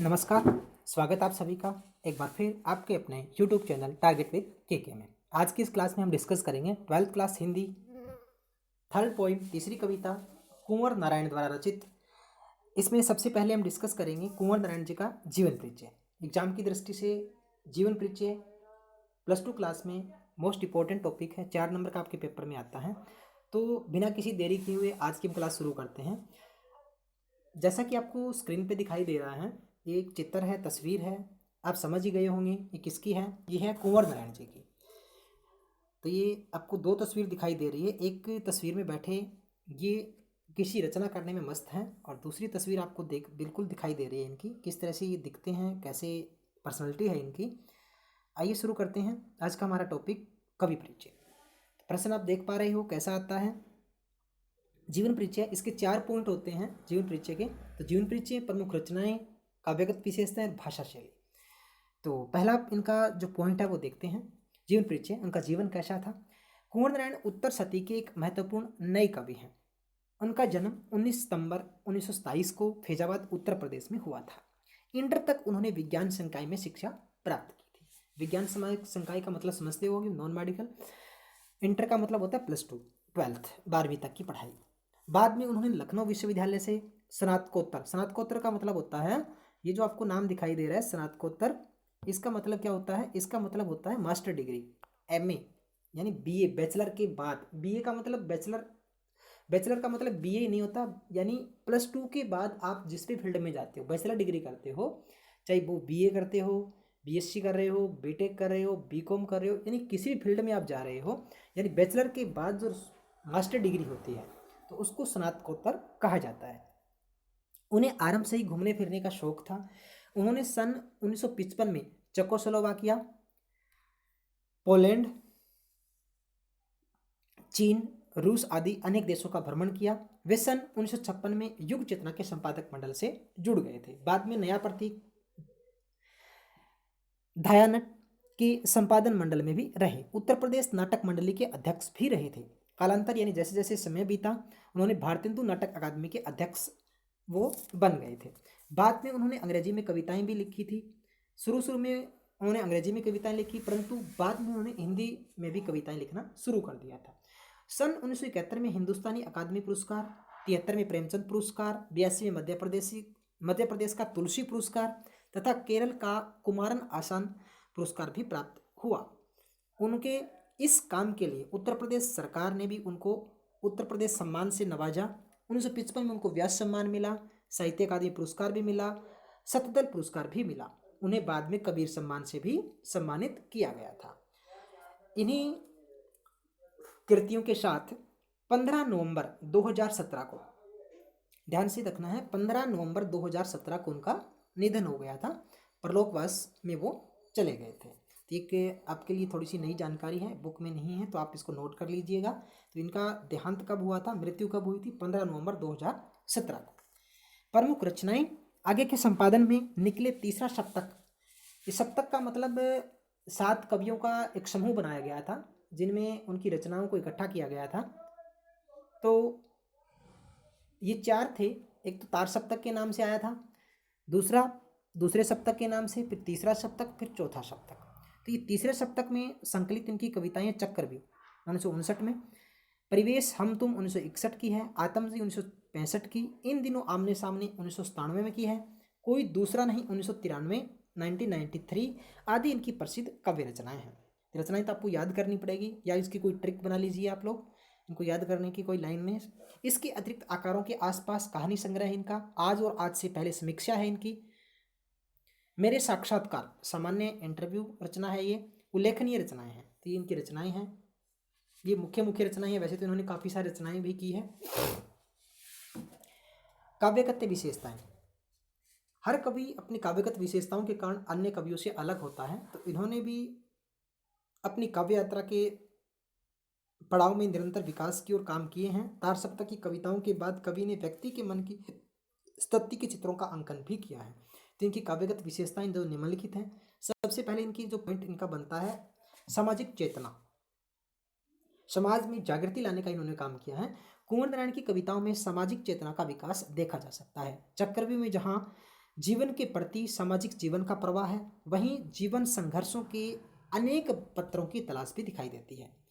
नमस्कार। स्वागत आप सभी का एक बार फिर आपके अपने YouTube चैनल टारगेट विद के में। आज की इस क्लास में हम डिस्कस करेंगे 12th class Hindi third poem तीसरी कविता कुंवर नारायण द्वारा रचित। इसमें सबसे पहले हम डिस्कस करेंगे कुंवर नारायण जी का जीवन परिचय। एग्जाम की दृष्टि से जीवन परिचय +2 क्लास में मोस्ट इंपॉर्टेंट टॉपिक है, 4 नंबर का आपके पेपर में आता है। तो बिना किसी देरी किए हुए आज की क्लास शुरू करते हैं। जैसा कि आपको स्क्रीन पे दिखाई दे रहा है, ये एक चित्र है, तस्वीर है, आप समझ ही गए होंगे ये किसकी है। ये है कुंवर नारायण जी की। तो ये आपको दो तस्वीर दिखाई दे रही है। एक तस्वीर में बैठे ये किसी रचना करने में मस्त हैं, और दूसरी तस्वीर आपको बिल्कुल दिखाई दे रही है इनकी, किस तरह से ये दिखते हैं, कैसे पर्सनैलिटी है इनकी। आइए शुरू करते हैं आज का हमारा टॉपिक कवि परिचय। प्रश्न आप देख पा रहे हो कैसा आता है। जीवन परिचय, इसके 4 पॉइंट होते हैं जीवन परिचय के। तो जीवन परिचय, प्रमुख रचनाएं, काव्यगत विशेषताएं और भाषा शैली। तो पहला इनका जो पॉइंट है वो देखते हैं। जीवन परिचय, उनका जीवन कैसा था। कुंवर नारायण उत्तर शती के एक महत्वपूर्ण नए कवि हैं। उनका जन्म 19 सितंबर 1927 को फैजाबाद उत्तर प्रदेश में हुआ था। इंटर तक उन्होंने विज्ञान संकाय में शिक्षा प्राप्त की थी। विज्ञान संकाय का मतलब समझते होगी, नॉन मेडिकल। इंटर का मतलब होता है +2 12th 12वीं तक की पढ़ाई। बाद में उन्होंने लखनऊ विश्वविद्यालय से स्नातकोत्तर, स्नातकोत्तर का मतलब होता है, ये जो आपको नाम दिखाई दे रहा है स्नातकोत्तर, इसका मतलब क्या होता है, इसका मतलब होता है मास्टर डिग्री, MA यानी BA, बैचलर के बाद। BA का मतलब बैचलर, बैचलर का मतलब BA नहीं होता, यानी +2 के बाद आप जिस भी फील्ड में जाते हो बैचलर डिग्री करते हो, चाहे वो BA करते हो, BSc कर रहे हो, BTech कर रहे हो, BCom कर रहे हो, यानी किसी भी फील्ड में आप जा रहे हो, यानी बैचलर के बाद जो मास्टर डिग्री होती है तो उसको स्नातकोत्तर कहा जाता है। उन्हें आरंभ से ही घूमने फिरने का शौक था। उन्होंने सन 1955 में चेकोस्लोवाकिया, पोलैंड, चीन, रूस आदि अनेक देशों का भ्रमण किया। वे सन 1956 में युग चेतना के संपादक मंडल से जुड़ गए थे। बाद में नया प्रतीक दयानट के संपादन मंडल में भी रहे। उत्तर प्रदेश नाटक मंडली के अध्यक्ष भी रहे थे। कालांतर यानी जैसे जैसे समय बीता उन्होंने भारतेंदु नाटक अकादमी के अध्यक्ष वो बन गए थे। बाद में उन्होंने अंग्रेजी में कविताएं भी लिखी थी। शुरू में उन्होंने अंग्रेजी में कविताएं लिखी, परंतु बाद में उन्होंने हिंदी में भी कविताएं लिखना शुरू कर दिया था। सन 1971 में हिंदुस्तानी अकादमी पुरस्कार, 73 में प्रेमचंद पुरस्कार, 82 में मध्य प्रदेश का तुलसी पुरस्कार तथा केरल का कुमारन आसान पुरस्कार भी प्राप्त हुआ। उनके इस काम के लिए उत्तर प्रदेश सरकार ने भी उनको उत्तर प्रदेश सम्मान से नवाजा। 1955 में उनको व्यास सम्मान मिला, साहित्य अकादमी पुरस्कार भी मिला, सतदल पुरस्कार भी मिला। उन्हें बाद में कबीर सम्मान से भी सम्मानित किया गया था। इन्हीं कृतियों के साथ 15 नवंबर 2017 को, ध्यान से रखना है, 15 नवंबर 2017 को उनका निधन हो गया था। परलोकवास में वो चले गए थे। तो एक आपके लिए थोड़ी सी नई जानकारी है, बुक में नहीं है तो आप इसको नोट कर लीजिएगा। तो इनका देहांत कब हुआ था, मृत्यु कब हुई थी, 15 नवंबर 2017 को। प्रमुख रचनाएं, आगे के संपादन में निकले तीसरा सप्तक। इस सप्तक का मतलब 7 कवियों का एक समूह बनाया गया था, जिनमें उनकी रचनाओं को इकट्ठा किया गया था। तो ये 4 थे। एक तो तार सप्तक के नाम से आया था, दूसरे सप्तक के नाम से, फिर तीसरा सप्तक, फिर चौथा सप्तक। तो ये तीसरे सप्तक में संकलित इनकी कविताएं चक्रव्यूह 1959 में, परिवेश हम तुम 1961 की है, आत्मजी 1965 की, इन दिनों आमने सामने 1997 में की है, कोई दूसरा नहीं 1993, 1993 आदि इनकी प्रसिद्ध काव्य रचनाएं हैं। रचनाएं तो आपको याद करनी पड़ेगी, या इसकी कोई ट्रिक बना लीजिए आप लोग इनको याद करने की कोई लाइन में। इसके अतिरिक्त आकारों के आसपास कहानी संग्रह है इनका, आज और आज से पहले समीक्षा है इनकी, मेरे साक्षात्कार सामान्य इंटरव्यू रचना है, ये उल्लेखनीय रचनाएं हैं। तो ये इनकी रचनाएं हैं, ये मुख्य रचनाएं हैं। वैसे तो इन्होंने काफ़ी सारी रचनाएं भी की है। काव्यगत विशेषताएं, हर कवि अपनी काव्यगत विशेषताओं के कारण अन्य कवियों से अलग होता है। तो इन्होंने भी अपनी काव्य यात्रा के पड़ाव में निरंतर विकास की ओर काम किए हैं। तार सप्तक की कविताओं के बाद कवि ने व्यक्ति के मन की स्थिति के चित्रों का अंकन भी किया है। तो इनकी काव्यगत विशेषताएं जो निम्नलिखित हैं। सबसे पहले इनकी जो पॉइंट इनका बनता है, सामाजिक चेतना, समाज में जागृति लाने का इन्होंने काम किया है। कुंवर नारायण की कविताओं में सामाजिक चेतना का विकास देखा जा सकता है। चक्रव्यूह में जहाँ जीवन के प्रति सामाजिक जीवन का प्रवाह है, वहीं जीवन संघर्षों के अनेक पत्रों की तलाश भी दिखाई देती है।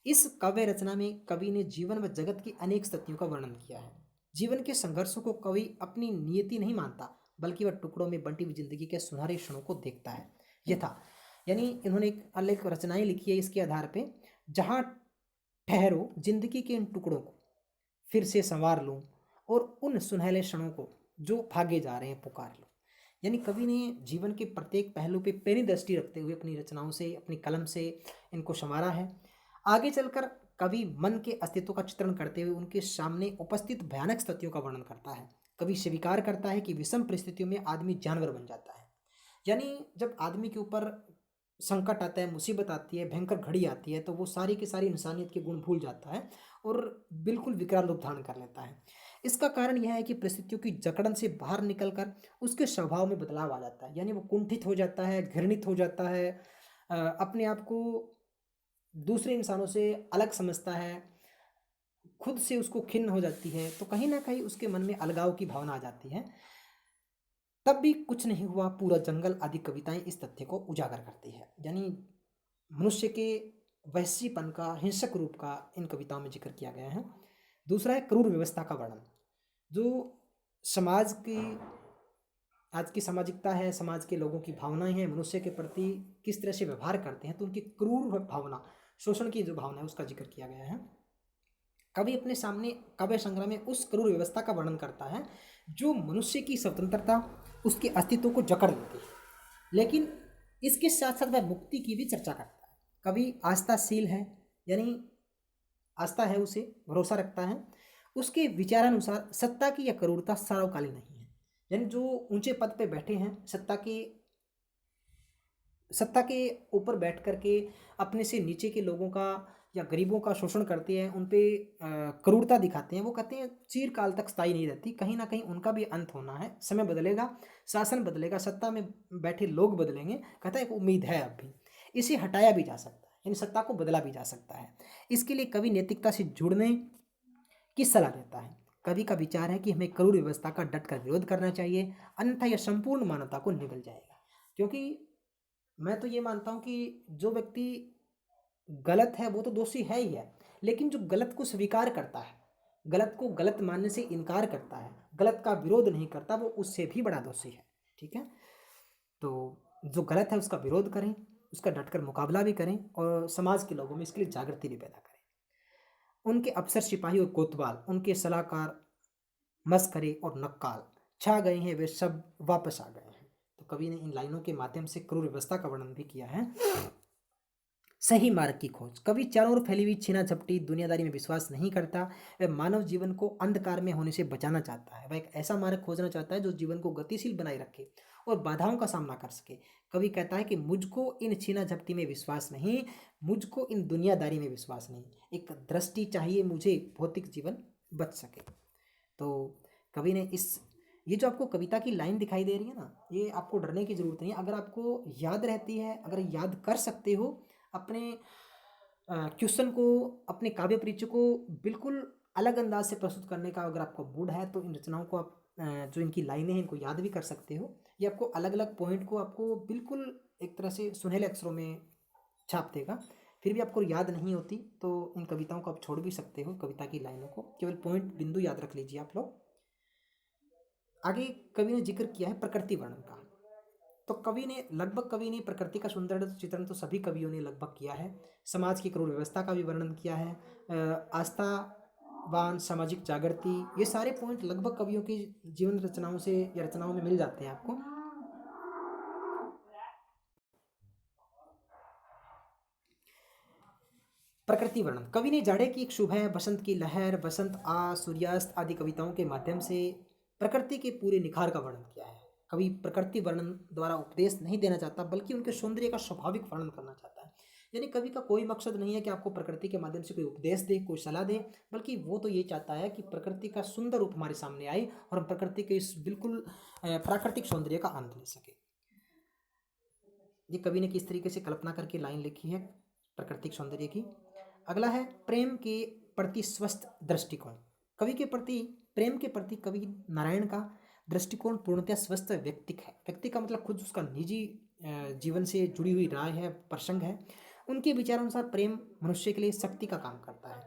इस काव्य रचना में कवि ने जीवन व जगत की अनेक स्थितियों का वर्णन किया है। जीवन के संघर्षों को कवि अपनी नियति नहीं मानता, बल्कि वह टुकड़ों में बंटी हुई जिंदगी के सुनहरे क्षणों को देखता है। यथा यानी इन्होंने एक अलग रचनाएं लिखी है इसके आधार पे, जहाँ ठहरो जिंदगी के इन टुकड़ों को फिर से संवार लूं और उन सुनहले क्षणों को जो भागे जा रहे हैं पुकार लूं। यानी कवि ने जीवन के प्रत्येक पहलू पे पैनी दृष्टि रखते हुए अपनी रचनाओं से, अपनी कलम से इनको संवारा है। आगे चलकर कवि मन के अस्तित्व का चित्रण करते हुए उनके सामने उपस्थित भयानक स्थितियों का वर्णन करता है। कवि स्वीकार करता है कि विषम परिस्थितियों में आदमी जानवर बन जाता है। यानी जब आदमी के ऊपर संकट आता है, मुसीबत आती है, भयंकर घड़ी आती है, तो वो सारी की सारी इंसानियत के गुण भूल जाता है और बिल्कुल विकराल रूप धारण कर लेता है। इसका कारण यह है कि परिस्थितियों की जकड़न से बाहर निकलकर उसके स्वभाव में बदलाव आ जाता है। यानी वो कुंठित हो जाता है, घृणित हो जाता है, अपने आप को दूसरे इंसानों से अलग समझता है, खुद से उसको खिन्न हो जाती है, तो कहीं ना कहीं उसके मन में अलगाव की भावना आ जाती है। तब भी कुछ नहीं हुआ, पूरा जंगल आदि कविताएं इस तथ्य को उजागर करती है। यानी मनुष्य के वैश्यपन का, हिंसक रूप का इन कविताओं में जिक्र किया गया है। दूसरा है क्रूर व्यवस्था का वर्णन। जो समाज की आज की सामाजिकता है, समाज के लोगों की भावनाएं हैं, मनुष्य के प्रति किस तरह से व्यवहार करते हैं, तो उनकी क्रूर भावना, शोषण की जो भावना है उसका जिक्र किया गया है। कवि अपने सामने काव्य संग्रह में उस क्रूर व्यवस्था का वर्णन करता है जो मनुष्य की स्वतंत्रता, उसके अस्तित्व को जकड़ लेती है, लेकिन इसके साथ साथ वह मुक्ति की भी चर्चा करता है। कवि आस्थाशील है, यानी आस्था है, उसे भरोसा रखता है। उसके विचारानुसार सत्ता की यह क्रूरता सार्वकालिक नहीं है। यानी जो ऊंचे पद पे बैठे हैं, सत्ता के ऊपर बैठ करके अपने से नीचे के लोगों का या गरीबों का शोषण करते हैं, उन पे क्रूरता दिखाते हैं, वो कहते हैं चिरकाल तक स्थायी नहीं रहती, कहीं ना कहीं उनका भी अंत होना है। समय बदलेगा, शासन बदलेगा, सत्ता में बैठे लोग बदलेंगे। कहता है एक उम्मीद है अब भी, इसे हटाया भी जा सकता है, यानी सत्ता को बदला भी जा सकता है। इसके लिए कवि नैतिकता से जुड़ने की सलाह देता है। कवि का विचार है कि हमें क्रूर व्यवस्था का डटकर विरोध करना चाहिए, अन्यथा यह संपूर्ण मानवता को निगल जाएगा। क्योंकि मैं तो ये मानता हूँ कि जो व्यक्ति गलत है वो तो दोषी है ही है, लेकिन जो गलत को स्वीकार करता है, गलत को गलत मानने से इनकार करता है, गलत का विरोध नहीं करता, वो उससे भी बड़ा दोषी है। ठीक है, तो जो गलत है उसका विरोध करें, उसका डटकर मुकाबला भी करें और समाज के लोगों में इसके लिए जागृति भी पैदा करें। उनके अफसर, सिपाही और कोतवाल, उनके सलाहकार, मस्करे और नक्काल छा गए हैं, वे सब वापस आ गए हैं। तो कवि ने इन लाइनों के माध्यम से क्रूर व्यवस्था का वर्णन भी किया है। सही मार्ग की खोज। कवि चारों ओर फैली हुई छीना झपटी दुनियादारी में विश्वास नहीं करता। वह मानव जीवन को अंधकार में होने से बचाना चाहता है। वह एक ऐसा मार्ग खोजना चाहता है जो जीवन को गतिशील बनाए रखे और बाधाओं का सामना कर सके। कवि कहता है कि मुझको इन छीना झपटी में विश्वास नहीं, मुझको इन दुनियादारी में विश्वास नहीं, एक दृष्टि चाहिए मुझे, भौतिक जीवन बच सके। तो कवि ने ये जो आपको कविता की लाइन दिखाई दे रही है ना, ये आपको डरने की जरूरत नहीं है। अगर आपको याद रहती है, अगर याद कर सकते हो, अपने क्वेश्चन को, अपने काव्य परिचय को बिल्कुल अलग अंदाज से प्रस्तुत करने का अगर आपको मूड है, तो इन रचनाओं को आप जो इनकी लाइनें हैं इनको याद भी कर सकते हो। ये आपको अलग अलग पॉइंट को आपको बिल्कुल एक तरह से सुनहले अक्षरों में छाप देगा। फिर भी आपको याद नहीं होती तो इन कविताओं को आप छोड़ भी सकते हो, कविता की लाइनों को केवल पॉइंट बिंदु याद रख लीजिए आप लोग। आगे कवि ने जिक्र किया है प्रकृति वर्णन का। तो कवि ने प्रकृति का सुंदर चित्रण तो सभी कवियों ने लगभग किया है। समाज की क्रूर व्यवस्था का भी वर्णन किया है, आस्थावान, सामाजिक जागृति, ये सारे पॉइंट लगभग कवियों की जीवन रचनाओं से या रचनाओं में मिल जाते हैं आपको। प्रकृति वर्णन। कवि ने जाड़े की एक सुबह, बसंत की लहर, बसंत आ, सूर्यास्त आदि कविताओं के माध्यम से प्रकृति के पूरे निखार का वर्णन किया है। कवि प्रकृति वर्णन द्वारा उपदेश नहीं देना चाहता, बल्कि उनके सौंदर्य का स्वाभाविक वर्णन करना चाहता है। यानी कवि का कोई मकसद नहीं है कि आपको प्रकृति के माध्यम से कोई उपदेश दे, कोई सलाह दे, बल्कि वो तो ये चाहता है कि प्रकृति का सुंदर रूप हमारे सामने आए और हम प्रकृति के इस बिल्कुल प्राकृतिक सौंदर्य का आनंद ले सके। ये कवि ने किस तरीके से कल्पना करके लाइन लिखी है प्राकृतिक सौंदर्य की। अगला है प्रेम के प्रति स्वस्थ दृष्टिकोण। कवि के प्रति, प्रेम के प्रति कवि नारायण का दृष्टिकोण पूर्णतः स्वस्थ व्यक्तिक है। व्यक्ति का मतलब खुद उसका निजी जीवन से जुड़ी हुई राय है, प्रसंग है। उनके विचारानुसार प्रेम मनुष्य के लिए शक्ति का काम करता है।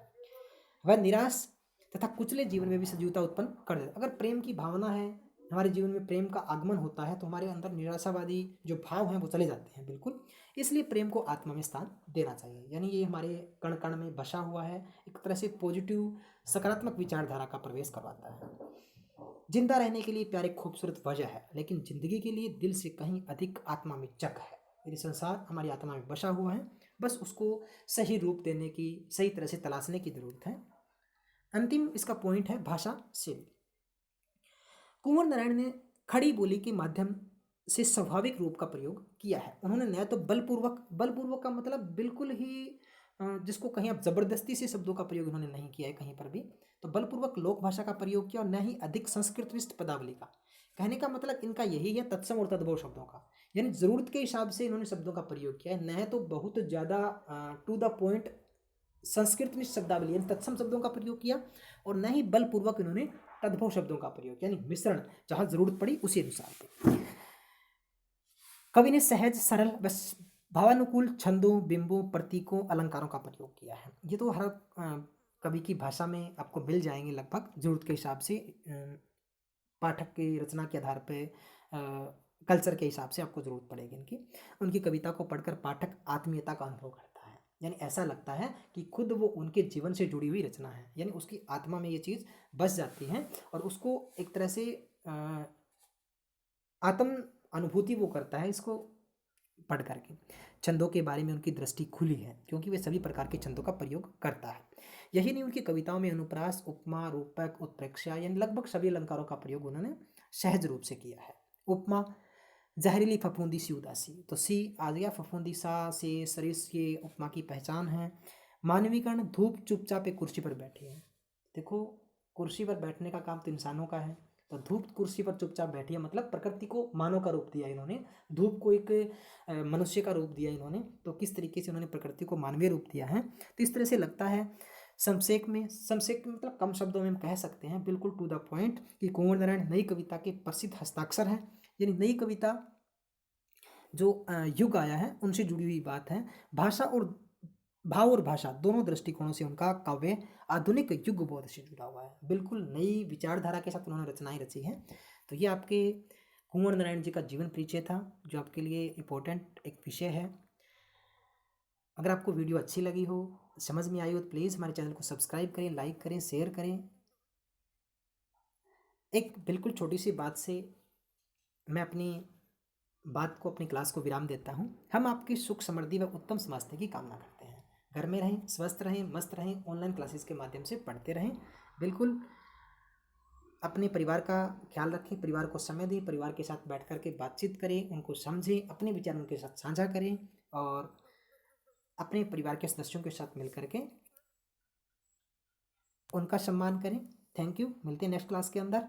वह निराश तथा कुचले जीवन में भी सजीवता उत्पन्न कर देता है। अगर प्रेम की भावना है, हमारे जीवन में प्रेम का आगमन होता है, तो हमारे अंदर निराशावादी जो भाव हैं वो चले जाते हैं बिल्कुल। इसलिए प्रेम को आत्मा में स्थान देना चाहिए। यानी ये हमारे कण कण में बसा हुआ है, एक तरह से पॉजिटिव सकारात्मक विचारधारा का प्रवेश करवाता है। जिंदा रहने के लिए प्यार एक खूबसूरत वजह है, लेकिन जिंदगी के लिए दिल से कहीं अधिक आत्मा में जग है। ये संसार हमारी आत्मा में बसा हुआ है, बस उसको सही रूप देने की, सही तरह से तलाशने की जरूरत है। अंतिम इसका पॉइंट है भाषा शैली। कुंवर नारायण ने खड़ी बोली के माध्यम से स्वाभाविक रूप का प्रयोग किया है। उन्होंने न तो बलपूर्वक का मतलब बिल्कुल ही जिसको कहीं आप जबरदस्ती से शब्दों का प्रयोग उन्होंने नहीं किया है कहीं पर भी, तो बलपूर्वक लोक भाषा का प्रयोग किया और न ही अधिक संस्कृतविष्ट पदावली का। कहने का मतलब इनका यही है, तत्सम और तद्भव शब्दों का, यानी जरूरत के हिसाब से इन्होंने शब्दों का प्रयोग किया है, न तो बहुत ज़्यादा टू द पॉइंट संस्कृत में शब्दावली यानी तत्सम शब्दों का प्रयोग किया, और न ही बलपूर्वक इन्होंने तद्भव शब्दों का प्रयोग, यानी मिश्रण जहां जरूरत पड़ी उसी अनुसार। कवि ने सहज सरल बस भावानुकूल छंदों, बिंबों, प्रतीकों, अलंकारों का प्रयोग किया है। ये तो हर कवि की भाषा में आपको मिल जाएंगे लगभग जरूरत के हिसाब से, पाठक की रचना के आधार पे, कल्चर के हिसाब से आपको जरूरत पड़ेगी इनकी। उनकी कविता को पढ़कर पाठक आत्मीयता का अनुभव करता है, यानी ऐसा लगता है कि खुद वो उनके जीवन से जुड़ी हुई रचना है, यानी उसकी आत्मा में ये चीज़ बस जाती है और उसको एक तरह से आत्म अनुभूति वो करता है इसको पढ़ करके। छंदों के बारे में उनकी दृष्टि खुली है, क्योंकि वे सभी प्रकार के छंदों का प्रयोग करता है। यही नहीं, उनकी कविताओं में अनुप्रास, उपमा, रूपक, उत्प्रेक्षा यानी लगभग सभी अलंकारों का प्रयोग उन्होंने सहज रूप से किया है। उपमा, जहरीली फफूंदी सी उदासी, तो सी आ गया, फफूंदी सा से सरिस के उपमा की पहचान है। मानवीकरण, धूप चुपचाप एक कुर्सी पर बैठी है। देखो, कुर्सी पर बैठने का काम तो इंसानों का है, तो धूप कुर्सी पर चुपचाप बैठी है, मतलब प्रकृति को मानव का रूप दिया इन्होंने, धूप को एक मनुष्य का रूप दिया इन्होंने, तो किस तरीके से उन्होंने प्रकृति को मानवीय रूप दिया है। तो इस तरह से लगता है संक्षेप में मतलब कम शब्दों में हम कह सकते हैं बिल्कुल टू द पॉइंट कि कुंवर नारायण नई कविता के प्रसिद्ध हस्ताक्षर है। यानी नई कविता जो युग आया है उनसे जुड़ी हुई बात है। भाषा और भाव और भाषा दोनों दृष्टिकोणों से उनका काव्य आधुनिक युग बोध से जुड़ा हुआ है, बिल्कुल नई विचारधारा के साथ उन्होंने रचनाएं रची हैं। तो ये आपके कुंवर नारायण जी का जीवन परिचय था, जो आपके लिए इम्पोर्टेंट एक विषय है। अगर आपको वीडियो अच्छी लगी हो, समझ में आई हो, तो प्लीज़ हमारे चैनल को सब्सक्राइब करें, लाइक करें, शेयर करें। एक बिल्कुल छोटी सी बात से मैं अपनी बात को, अपनी क्लास को विराम देता हूँ। हम आपकी सुख समृद्धि व उत्तम स्वास्थ्य की कामना करते हैं। घर में रहें, स्वस्थ रहें, मस्त रहें, ऑनलाइन क्लासेस के माध्यम से पढ़ते रहें। बिल्कुल अपने परिवार का ख्याल रखें, परिवार को समय दें, परिवार के साथ बैठ कर के बातचीत करें, उनको समझें, अपने विचार उनके साथ साझा करें और अपने परिवार के सदस्यों के साथ मिल करके उनका सम्मान करें। थैंक यू, मिलते हैं नेक्स्ट क्लास के अंदर।